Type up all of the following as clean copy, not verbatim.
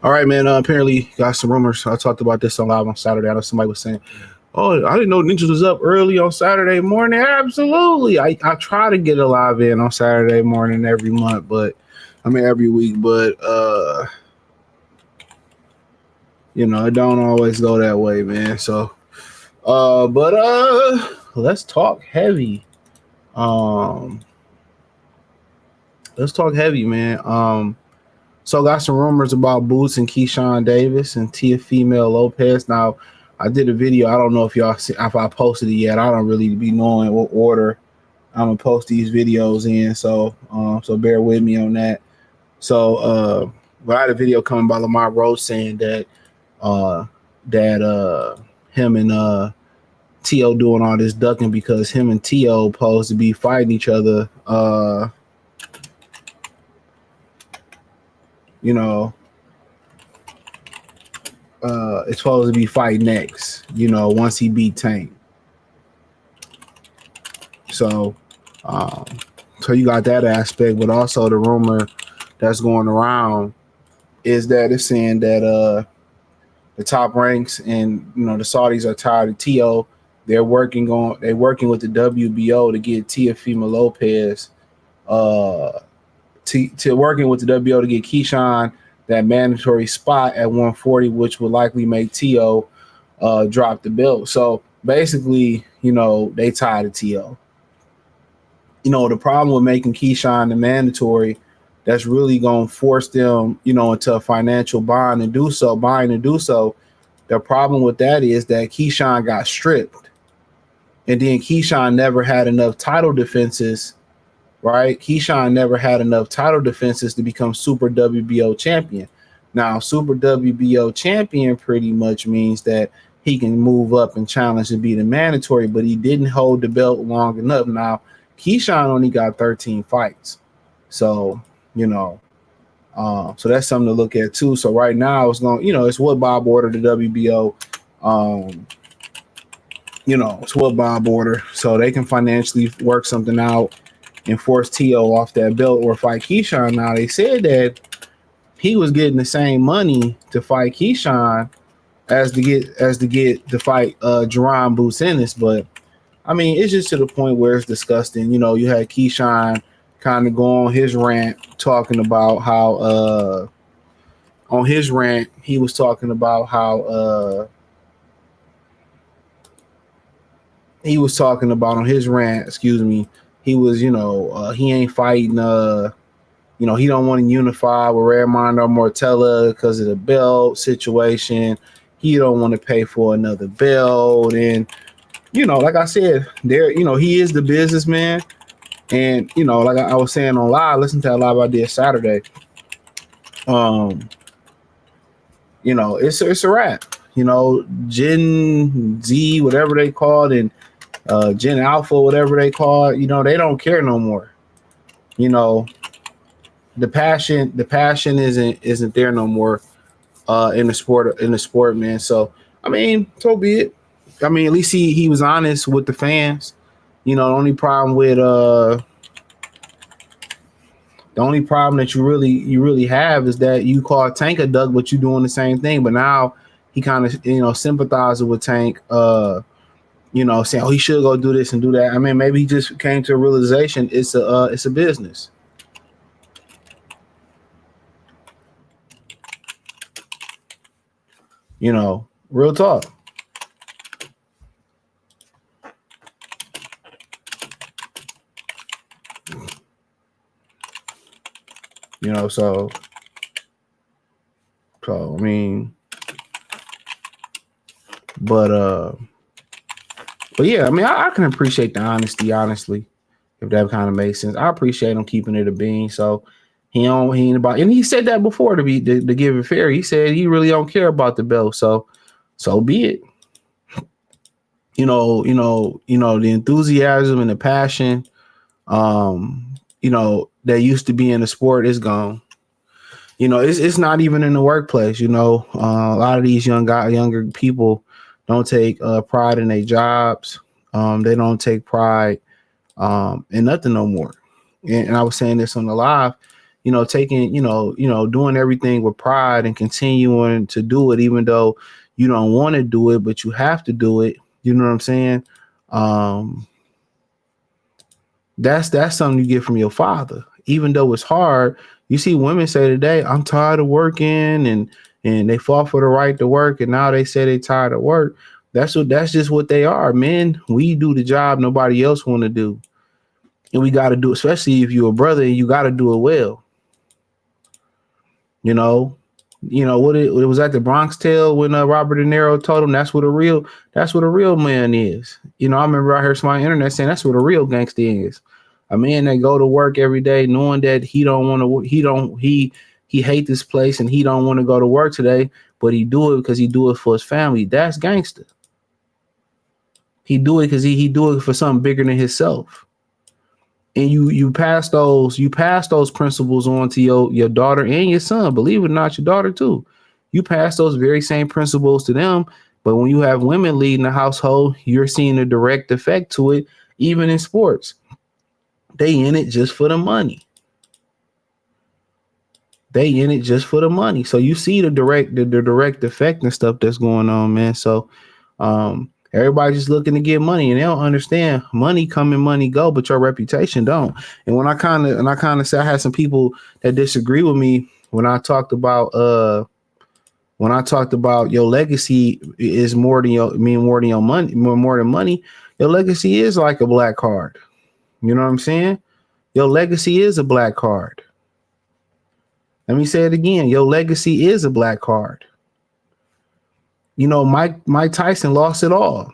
All right, man. Apparently, got some rumors. I talked about this on live on Saturday. I know somebody was saying, "Oh, I didn't know Ninjas was up early on Saturday morning." Absolutely. I try to get a live in on Saturday morning every month, but every week, but it don't always go that way, man. So, let's talk heavy. Um, let's talk heavy, man. So got some rumors about Boots and Keyshawn Davis and TeoFemale Lopez. Now, I did a video. I don't know if y'all see, if I posted it yet. I don't really be knowing what order I'm gonna post these videos in. So bear with me on that. So I had a video coming by Lamar Rose saying that him and Tio doing all this ducking because him and Tio supposed to be fighting each other. It's supposed to be fight next, once he beat Tank. So you got that aspect, but also the rumor that's going around is that it's saying that the top ranks and the Saudis are tired of Tio. They're working with the WBO to get TeoFemale Lopez to working with the WBO to get Keyshawn that mandatory spot at 140, which would likely make Tio drop the belt. So basically, they tied to Tio. The problem with making Keyshawn the mandatory, that's really going to force them, into a financial buying to do so. The problem with that is that Keyshawn got stripped. And then Keyshawn never had enough title defenses, right? Keyshawn never had enough title defenses to become Super WBO champion. Now, Super WBO champion pretty much means that he can move up and challenge and be the mandatory, but he didn't hold the belt long enough. Now, Keyshawn only got 13 fights. So, so that's something to look at too. So right now it's going, it's what Bob ordered the WBO. It's what Bob ordered. So they can financially work something out and force Tio off that belt or fight Keyshawn. Now they said that he was getting the same money to fight Keyshawn as to get to fight Jaron Boots Ennis, but it's just to the point where it's disgusting. You had Keyshawn kind of go on his rant talking about how on his rant he was talking about how he was talking about on his rant, excuse me, he was, he ain't fighting, he don't want to unify with Redmond or Mortella because of the belt situation. He don't want to pay for another belt. And, like I said, there, he is the businessman. And, like I was saying on live, listen to that live I did Saturday. It's a wrap. Gen Z, whatever they called, and Gen Alpha, whatever they call it, they don't care no more. The passion isn't there no more in the sport, man. So so be it. At least he was honest with the fans. The only problem that you really have is that you call Tank a duck, but you doing the same thing. But now he kind of sympathizing with Tank, saying, oh, he should go do this and do that. Maybe he just came to a realization it's a business. Real talk. So but yeah, I can appreciate the honesty, honestly, if that kind of makes sense. I appreciate him keeping it a bean. So he ain't about, and he said that before to give it fair. He said he really don't care about the belt. So be it. The enthusiasm and the passion, that used to be in the sport is gone. It's not even in the workplace. A lot of these younger people don't take pride in their jobs. They don't take pride in nothing no more. And I was saying this on the live. taking, doing everything with pride and continuing to do it, even though you don't want to do it, but you have to do it. You know what I'm saying? That's something you get from your father, even though it's hard. You see women say today, I'm tired of working, and they fought for the right to work, and now they say they tired of work. That's just what they are. Men, we do the job nobody else want to do. And we got to do, especially if you're a brother, and you got to do it well. What it was at the Bronx Tale when Robert De Niro told him that's what a real man is. I remember I heard somebody on the internet saying that's what a real gangster is. A man that go to work every day knowing that he don't want to, he hate this place and he don't want to go to work today, but he do it because he do it for his family. That's gangster. He do it because he do it for something bigger than himself. And you pass those principles on to your daughter and your son. Believe it or not, your daughter too. You pass those very same principles to them. But when you have women leading the household, you're seeing a direct effect to it, even in sports. They in it just for the money. So you see the direct effect and stuff that's going on, man. So everybody's just looking to get money, and they don't understand money come and money go, but your reputation don't. And when I kind of say I had some people that disagree with me when I talked about your legacy is more than your money, more than money. Your legacy is like a black card. You know what I'm saying? Your legacy is a black card. Let me say it again. Your legacy is a black card. Mike Tyson lost it all.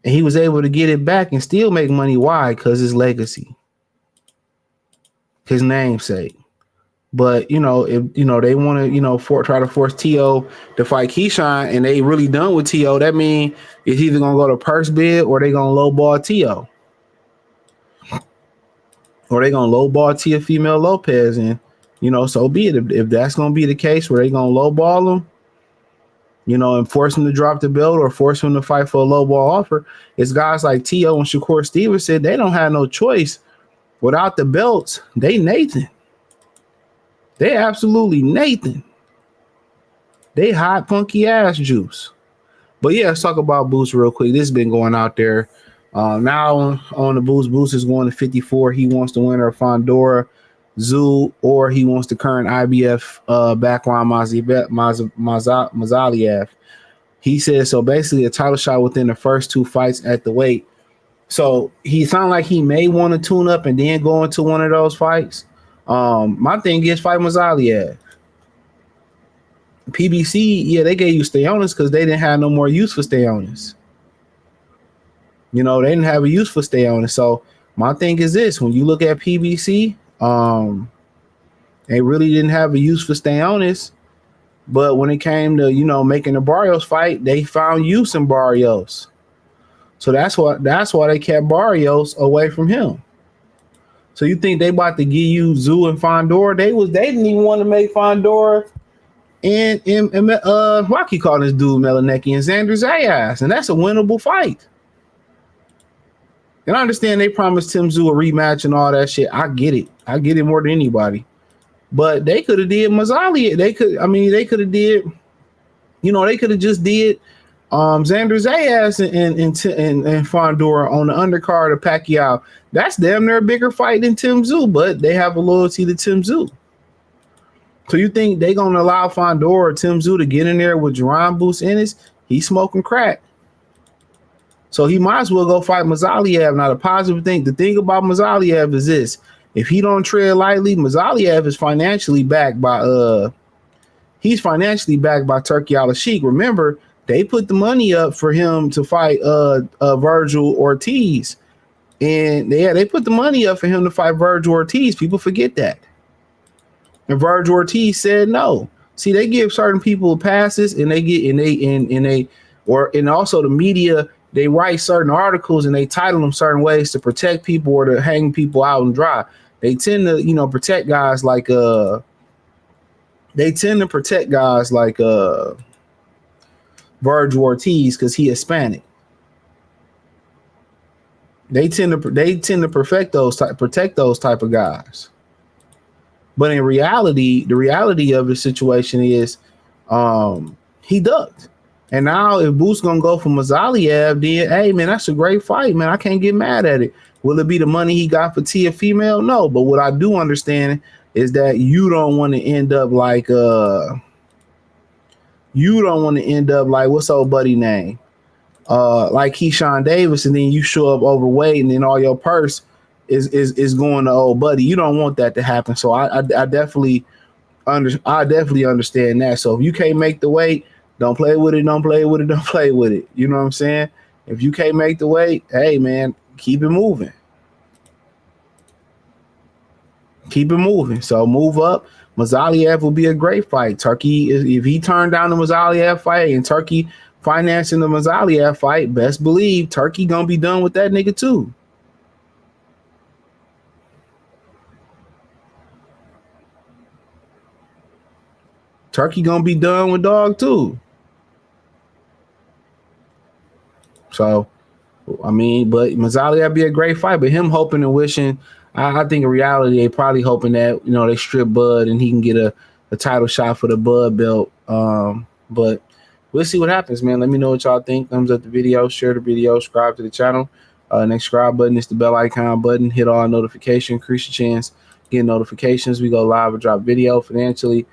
And he was able to get it back and still make money. Why? Because his legacy. His namesake. But, if, they want to, try to force Tio to fight Keyshawn and they really done with Tio, that means it's either going to go to purse bid or they going to lowball Tio. Or they going to lowball TeoFemale Lopez. And, so be it. If that's going to be the case where they going to lowball him, and force him to drop the belt or force him to fight for a low ball offer, it's guys like Tio and Shakur Stevens said they don't have no choice. Without the belts, they Nathan. They absolutely Nathan. They hot, funky ass juice. But yeah, let's talk about Boost real quick. This has been going out there. Now on the Boost, Boost is going to 54. He wants the winner of Fondora, Zoo, or he wants the current IBF backline Mazaliev. He says so basically a title shot within the first two fights at the weight. So he sounded like he may want to tune up and then go into one of those fights. My thing is fight Mazaliev. PBC, yeah, they gave you Stayonis because they didn't have no more use for Stayonis. They didn't have a use for Stayonis. So my thing is this: when you look at PBC, they really didn't have a use for Stayonis, but when it came to making the Barrios fight, they found use in Barrios. So that's why they kept Barrios away from him. So you think they about to give you Zoo and Fondora? They didn't even want to make Fondora and why keep calling this dude Melanecki and Xander Zayas, and that's a winnable fight. And I understand they promised Tim Zoo a rematch and all that shit. I get it more than anybody. But they could have did Mazzali. They could have did, they could have just did Xander Zayas and Fondora on the undercard of Pacquiao. That's damn near a bigger fight than Tim Zoo, but they have a loyalty to Tim Zoo. So you think they gonna allow Fondora or Tim Zoo to get in there with Jaron Boost Ennis? He's smoking crack. So he might as well go fight Mazaliev. Now, the positive thing, the thing about Mazaliev is this: if he don't tread lightly, Mazaliev is financially backed by Turki Al-Sheikh. Remember, they put the money up for him to fight Virgil Ortiz, and they put the money up for him to fight Virgil Ortiz. People forget that, and Virgil Ortiz said no. See, they give certain people passes, and also the media. They write certain articles and they title them certain ways to protect people or to hang people out and dry. They tend to, protect guys like Virgil Ortiz because he Hispanic. They tend to protect those type of guys. But in reality, the reality of the situation is he ducked. And now if Boots gonna go for Mazaliev, then hey man, that's a great fight, man. I can't get mad at it. Will it be the money he got for TeoFemale? No, but what I do understand is that you don't want to end up like what's old buddy name? Like Keyshawn Davis, and then you show up overweight, and then all your purse is going to old buddy. You don't want that to happen. So I definitely understand that. So if you can't make the weight, don't play with it, don't play with it, don't play with it. You know what I'm saying? If you can't make the weight, hey man, keep it moving. Keep it moving. So move up. Mazaliev will be a great fight. Turki, if he turned down the Mazaliev fight and Turki financing the Mazaliev fight, best believe Turki gonna be done with that nigga too. Turki gonna be done with dog too. So, I mean, but Mazaliev be a great fight, but him hoping and wishing, I think in reality, they probably hoping that, you know, they strip Bud and he can get a title shot for the Bud belt. But we'll see what happens, man. Let me know what y'all think. Thumbs up the video, share the video, subscribe to the channel. Next subscribe button is the bell icon button. Hit all notifications, increase your chance get notifications. We go live or drop video financially.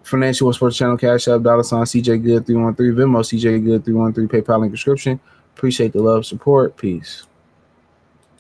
Financial Sports Channel, Cash App, $ CJ Good 313, Venmo CJ Good 313, PayPal link description. Appreciate the love, support. Peace.